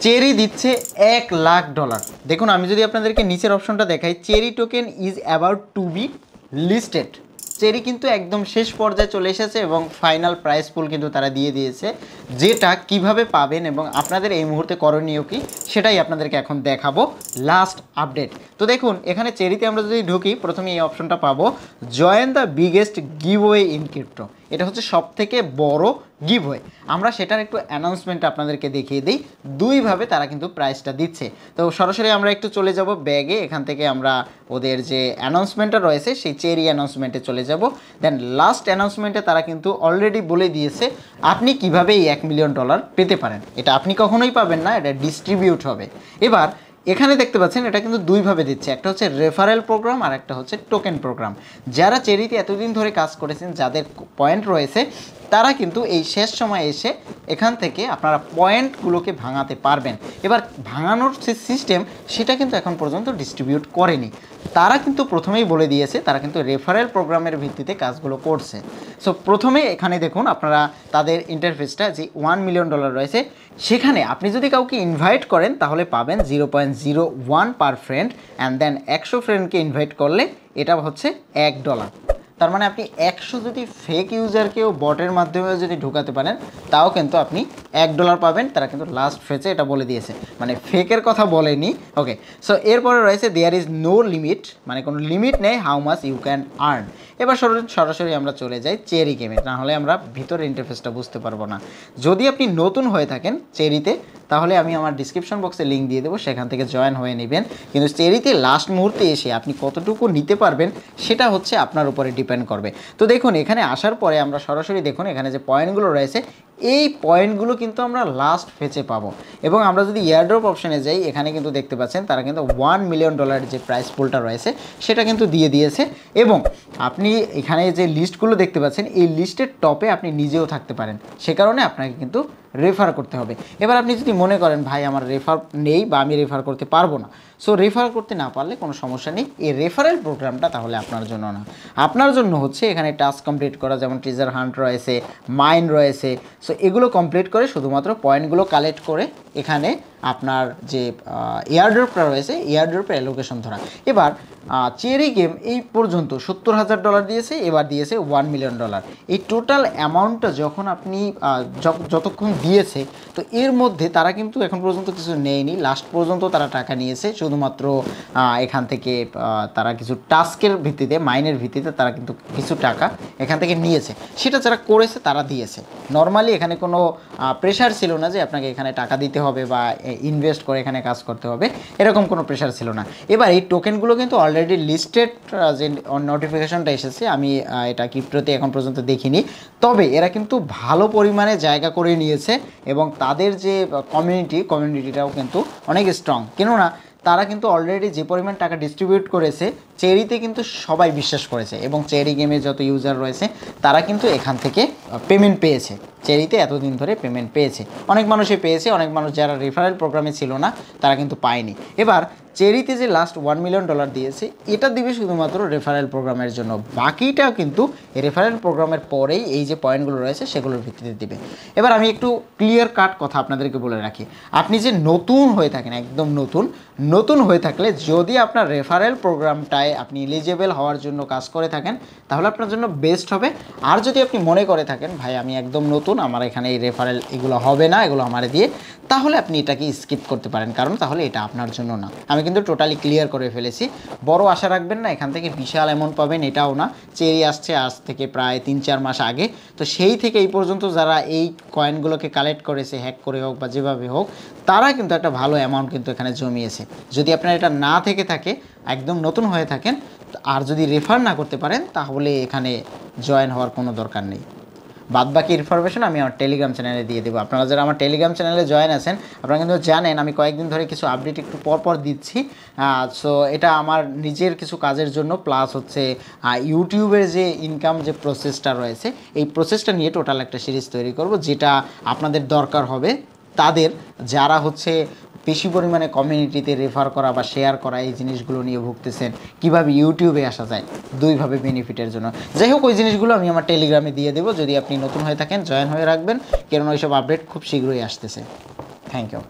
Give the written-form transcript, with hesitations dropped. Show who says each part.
Speaker 1: Cherry দিচ্ছে $1,00,000। দেখুন আমি যদি আপনাদেরকে নিচের অপশনটা দেখাই, Cherry token is about to be listed. Cherry কিন্তু একদম শেষ পর্যায়ে চলে এসেছে এবং ফাইনাল প্রাইস পুল কিন্তু তারা দিয়ে দিয়েছে, যেটা কিভাবে পাবেন এবং আপনাদের এই মুহূর্তে করণীয় কি সেটাই আপনাদেরকে এখন দেখাবো লাস্ট আপডেট। তো দেখুন এখানে চেরিতে আমরা যদি ঢুকি, প্রথমে এই অপশনটা পাবো join the biggest giveaway in crypto. এটা হচ্ছে সবথেকে বড় গিভওয়ে। আমরা সেটার একটু অ্যানাউন্সমেন্ট আপনাদেরকে দেখিয়ে দিই। দুইভাবে তারা কিন্তু প্রাইসটা দিচ্ছে। তো সরাসরি আমরা একটু চলে যাব ব্যাগে, এখান থেকে আমরা ওদের যে অ্যানাউন্সমেন্টটা রয়েছে সেই চেরি অ্যানাউন্সমেন্টে চলে যাব। দেন লাস্ট অ্যানাউন্সমেন্টে তারা কিন্তু অলরেডি বলে দিয়েছে আপনি কিভাবে এই $1 মিলিয়ন পেতে পারেন। এটা আপনি কখনোই পাবেন না, এটা ডিস্ট্রিবিউট হবে। এবার এখানে দেখতে পাচ্ছেন এটা কিন্তু দুইভাবে দিচ্ছে, একটা হচ্ছে রেফারেল প্রোগ্রাম আর একটা হচ্ছে টোকেন প্রোগ্রাম। যারা চেরিতে এতদিন ধরে কাজ করেছেন, যাদের পয়েন্ট রয়েছে, তারা কিন্তু এই শেষ সময় এসে এখান থেকে আপনারা পয়েন্টগুলোকে ভাঙাতে পারবেন। এবার ভাঙানোর যে সিস্টেম সেটা কিন্তু এখন পর্যন্ত ডিস্ট্রিবিউট করেনি। তারা কিন্তু প্রথমেই বলে দিয়েছে তারা কিন্তু রেফারেল প্রোগ্রামের ভিত্তিতে কাজগুলো করছে। সো প্রথমে এখানে দেখুন আপনারা তাদের ইন্টারফেসটা যে $1 মিলিয়ন রয়েছে, সেখানে আপনি যদি কাউকে ইনভাইট করেন তাহলে পাবেন 0.01 পার ফ্রেন্ড, অ্যান্ড দেন 100 ফ্রেন্ডকে ইনভাইট করলে এটা হচ্ছে $1। তার মানে আপনি 100 যদি ফেক ইউজারকেও বটের মাধ্যমে যদি ঢোকাতে পারেন তাও কিন্তু আপনি $1 পাবেন। তারা কিন্তু লাস্ট ফেজে এটা বলে দিয়েছে, মানে ফেকের কথা বলেনি। ওকে, সো এরপরে রয়েছে দেয়ার ইজ নো লিমিট, মানে কোনো লিমিট নেই how much you can earn. এবার সরাসরি আমরা চলে যাই চেরি গেমে, নাহলে আমরা ভিতরের ইন্টারফেসটা বুঝতে পারবো না। যদি আপনি নতুন হয়ে থাকেন চেরিতে, তাহলে আমি আমার ডিসক্রিপশন বক্সে লিঙ্ক দিয়ে দেবো, সেখান থেকে জয়েন হয়ে নেবেন। কিন্তু চেরিতে লাস্ট মুহূর্তে এসে আপনি কতটুকু নিতে পারবেন সেটা হচ্ছে আপনার উপরে ডিপেন্ড করবে। তো দেখুন এখানে আসার পরে আমরা সরাসরি দেখুন এখানে যে পয়েন্টগুলো রয়েছে, এই পয়েন্টগুলো কিন্তু আমরা লাস্ট ফেজে পাবো। এবং আমরা যদি এয়ারড্রপ অপশানে যাই, এখানে কিন্তু দেখতে পাচ্ছেন তারা কিন্তু $1 মিলিয়ন যে প্রাইস পুলটা রয়েছে সেটা কিন্তু দিয়ে দিয়েছে। এবং আপনি এখানে যে লিস্টগুলো দেখতে পাচ্ছেন, এই লিস্টের টপে আপনি নিজেও থাকতে পারেন, সে কারণে আপনাকে কিন্তু রেফার করতে হবে। এবার আপনি যদি মনে করেন ভাই আমার রেফার নেই বা আমি রেফার করতে পারবো না, সো রেফার করতে না পারলে কোনো সমস্যা নেই, এই রেফারেল প্রোগ্রামটা তাহলে আপনার জন্য না। আপনার জন্য হচ্ছে এখানে টাস্ক কমপ্লিট করা, যেমন ট্রেজার হান্ট রয়েছে, মাইন রয়েছে। সো এগুলো কমপ্লিট করে শুধুমাত্র পয়েন্টগুলো কালেক্ট করে এখানে আপনার যে এয়ারড্রপটা রয়েছে এয়ারড্রপের অ্যালোকেশন ধরা। এবার চেরি গেম এই পর্যন্ত $70,000 দিয়েছে, এবার দিয়েছে $1 মিলিয়ন। এই টোটাল অ্যামাউন্টটা যখন আপনি যতক্ষণ দিয়েছে, তো এর মধ্যে তারা কিন্তু এখন পর্যন্ত কিছু নেয়নি। লাস্ট পর্যন্ত তারা টাকা নিয়েছে শুধুমাত্র এখান থেকে তারা কিছু টাস্কের ভিত্তিতে, মাইনের ভিত্তিতে তারা কিন্তু কিছু টাকা এখান থেকে নিয়েছে, সেটা যারা করেছে তারা দিয়েছে। নর্মালি এখানে কোনো প্রেশার ছিল না যে আপনাকে এখানে টাকা দিতে হবে বা ইনভেস্ট করে এখানে কাজ করতে হবে, এরকম কোনো প্রেশার ছিল না। এবার এই টোকেনগুলো কিন্তু অলরেডি লিস্টেড, যে নোটিফিকেশনটা এসেছে আমি এটা ক্রিপ্টোতে এখন পর্যন্ত দেখিনি, তবে এরা কিন্তু ভালো পরিমাণে জায়গা করে নিয়েছে এবং তাদের যে কমিউনিটিটাও কিন্তু অনেক স্ট্রং। কেননা তারা কিন্তু অলরেডি যে পরিমাণ টাকা ডিস্ট্রিবিউট করেছে, চেরিতে কিন্তু সবাই বিশ্বাস করেছে এবং চেরি গেমে যত ইউজার রয়েছে তারা কিন্তু এখান থেকে পেমেন্ট পেয়েছে। চেরিতে এতদিন ধরে পেমেন্ট পেয়েছে, অনেক মানুষই পেয়েছে, অনেক মানুষ যারা রেফারেল প্রোগ্রামে ছিল না তারা কিন্তু পায়নি। এবার চেরিতে যে লাস্ট $1 মিলিয়ন দিয়েছে, এটা দিবে শুধুমাত্র রেফারেল প্রোগ্রামের জন্য, বাকিটাও কিন্তু রেফারেল প্রোগ্রামের পরেই এই যে পয়েন্টগুলো রয়েছে সেগুলোর ভিত্তিতে দিবে। এবার আমি একটু ক্লিয়ার কাট কথা আপনাদেরকে বলে রাখি, আপনি যে নতুন হয়ে থাকেন, একদম নতুন হয়ে থাকলে যদি আপনার রেফারেল প্রোগ্রামটায় আপনি এলিজেবল হওয়ার জন্য কাজ করে থাকেন তাহলে আপনার জন্য বেস্ট হবে। আর যদি আপনি মনে করে থাকেন ভাই আমি একদম নতুন, আমার এখানে এই রেফারেল এগুলো হবে না, এগুলো আমারে দিয়ে, তাহলে আপনি এটাকে স্কিপ করতে পারেন, কারণ তাহলে এটা আপনার জন্য না। আমি কিন্তু টোটালি ক্লিয়ার করে ফেলেছি। বড় আশা রাখবেন না এখান থেকে বিশাল অ্যামাউন্ট পাবেন, এটাও না। চেরি আসছে আজ থেকে প্রায় 3-4 মাস আগে, তো সেই থেকে এই পর্যন্ত যারা এই কয়েনগুলোকে কালেক্ট করেছে, হ্যাক করে হোক বা যেভাবে হোক, তারা কিন্তু একটা ভালো অ্যামাউন্ট কিন্তু এখানে জমিয়েছে। যদি আপনার এটা না থেকে থাকে, একদম নতুন হয়ে থাকেন, আর যদি রেফার না করতে পারেন, তাহলে এখানে জয়েন হওয়ার কোনো দরকার নেই। বাদবাকি ইনফরমেশন আমি আমার টেলিগ্রাম চ্যানেলে দিয়ে দেবো। আপনারা যারা আমার টেলিগ্রাম চ্যানেলে জয়েন আছেন, আপনারা কিন্তু জানেন আমি কয়েকদিন ধরে কিছু আপডেট একটু পরপর দিচ্ছি। সো এটা আমার নিজের কিছু কাজের জন্য, প্লাস হচ্ছে ইউটিউবের যে ইনকাম যে প্রসেসটা রয়েছে, এই প্রসেসটা নিয়ে টোটাল একটা সিরিজ তৈরি করব, যেটা আপনাদের দরকার হবে, তাদের যারা হচ্ছে বেশি পরিমাণে কমিউনিটিতে রেফার করা বা শেয়ার করা এই জিনিসগুলো নিয়ে ভুগতেছেন, কিভাবে ইউটিউবে আসা যায় দুইভাবে বেনিফিটের জন্য। যাই হোক, ওই জিনিসগুলো আমি আমার টেলিগ্রামে দিয়ে দেবো, যদি আপনি নতুন হয়ে থাকেন জয়েন হয়ে রাখবেন, কারণ ওইসব আপডেট খুব শীঘ্রই আসতেছে। Thank you.